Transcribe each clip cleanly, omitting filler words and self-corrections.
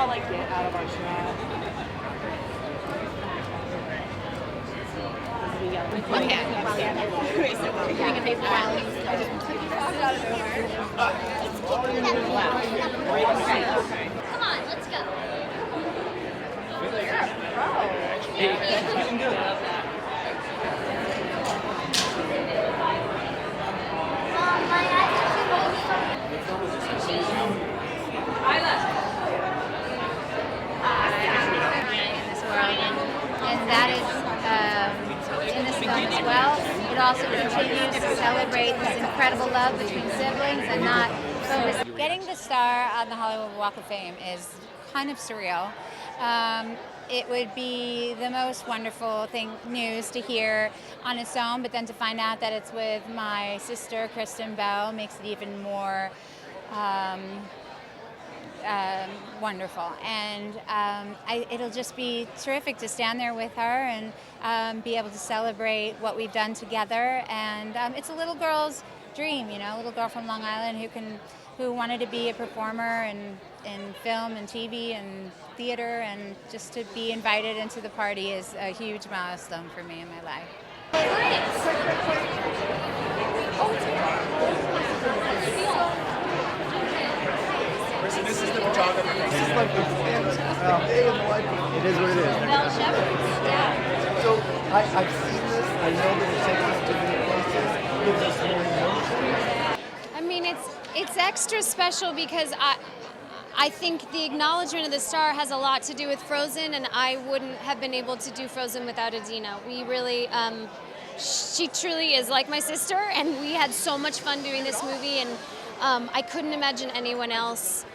all like get out of our shot. Come on, let's go. In this world, and that is in this film as well. It also continues to celebrate this incredible love between siblings and not focus. Getting the star on the Hollywood Walk of Fame is kind of surreal. It would be the most wonderful news to hear on its own, but then to find out that it's with my sister, Kristen Bell, makes it even more wonderful. And it'll just be terrific to stand there with her and be able to celebrate what we've done together. And it's a little girl's dream, you know, a little girl from Long Island who wanted to be a performer in film and TV and theater, and just to be invited into the party is a huge milestone for me in my life. This is the photographer. This is like the it is what it is. Bell Shepherd, yeah. So I've seen this. I know that it takes us to different places. Gives us more emotion. I mean, it's extra special because I think the acknowledgement of the star has a lot to do with Frozen, and I wouldn't have been able to do Frozen without Idina. We really, she truly is like my sister, and we had so much fun doing this movie, and I couldn't imagine anyone else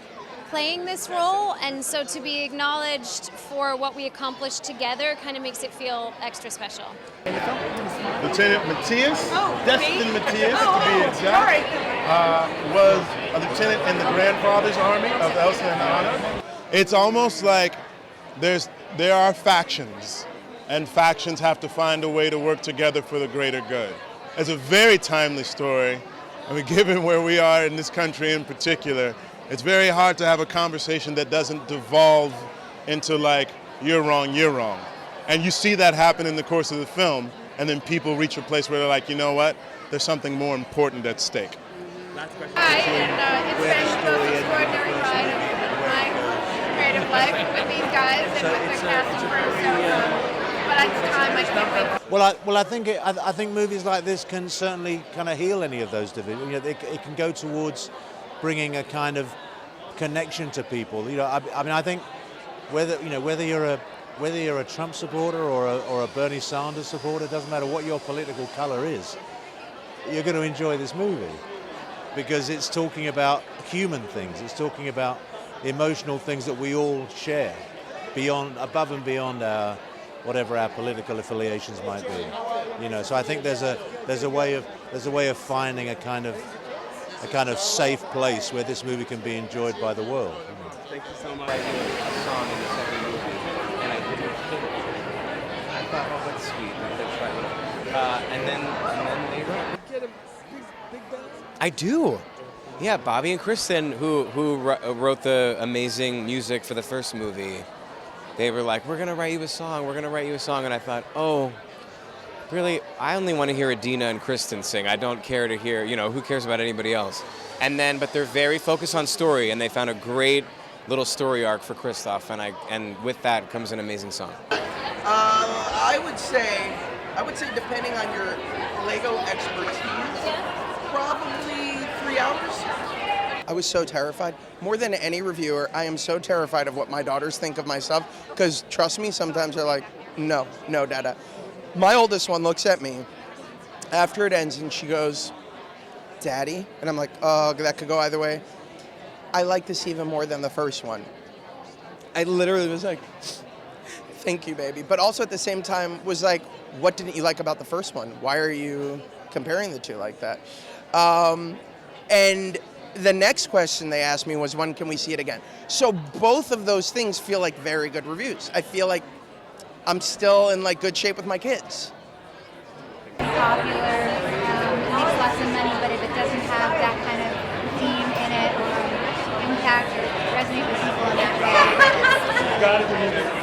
playing this role, and so to be acknowledged for what we accomplished together kind of makes it feel extra special. Lieutenant Matthias, Destin Matthias to be exact, was a lieutenant in the grandfather's army of Elsa and Anna. It's almost like there are factions, and factions have to find a way to work together for the greater good. It's a very timely story. I mean, given where we are in this country in particular, it's very hard to have a conversation that doesn't devolve into like, you're wrong, you're wrong. And you see that happen in the course of the film, and then people reach a place where they're like, you know what, there's something more important at stake. Hi, and it's been the most extraordinary ride of my creative life with these guys and with the cast and crew. But at the time, I can't wait. I think movies like this can certainly kind of heal any of those divisions. You know, it can go towards bringing a kind of connection to people. You know, I mean, I think whether you're a Trump supporter or a Bernie Sanders supporter, it doesn't matter what your political color is, you're going to enjoy this movie because it's talking about human things. It's talking about emotional things that we all share, above and beyond whatever our political affiliations might be. You know, so I think there's a way of finding a kind of safe place where this movie can be enjoyed by the world. Thank you so much. I did a song in the second movie, and I didn't hit it. I thought, oh, that's sweet. That's right. And then later, get a big band. I do. Yeah, Bobby and Kristen, who wrote the amazing music for the first movie, they were like, we're gonna write you a song. And I thought, oh. Really, I only want to hear Idina and Kristen sing. I don't care to hear, who cares about anybody else? But they're very focused on story, and they found a great little story arc for Christoph, and with that comes an amazing song. I would say depending on your Lego expertise, probably 3 hours. I was so terrified. More than any reviewer, I am so terrified of what my daughters think of myself, because trust me, sometimes they're like, no, Dada. My oldest one looks at me after it ends and she goes, Daddy? And I'm like, oh, that could go either way. I like this even more than the first one. I literally was like, thank you, baby. But also at the same time was like, what didn't you like about the first one? Why are you comparing the two like that? And the next question they asked me was, when can we see it again? So both of those things feel like very good reviews. I feel like I'm still in good shape with my kids. Popular, it makes lots of money, but if it doesn't have that kind of theme in it or impact or resonate with people in that way, got it when you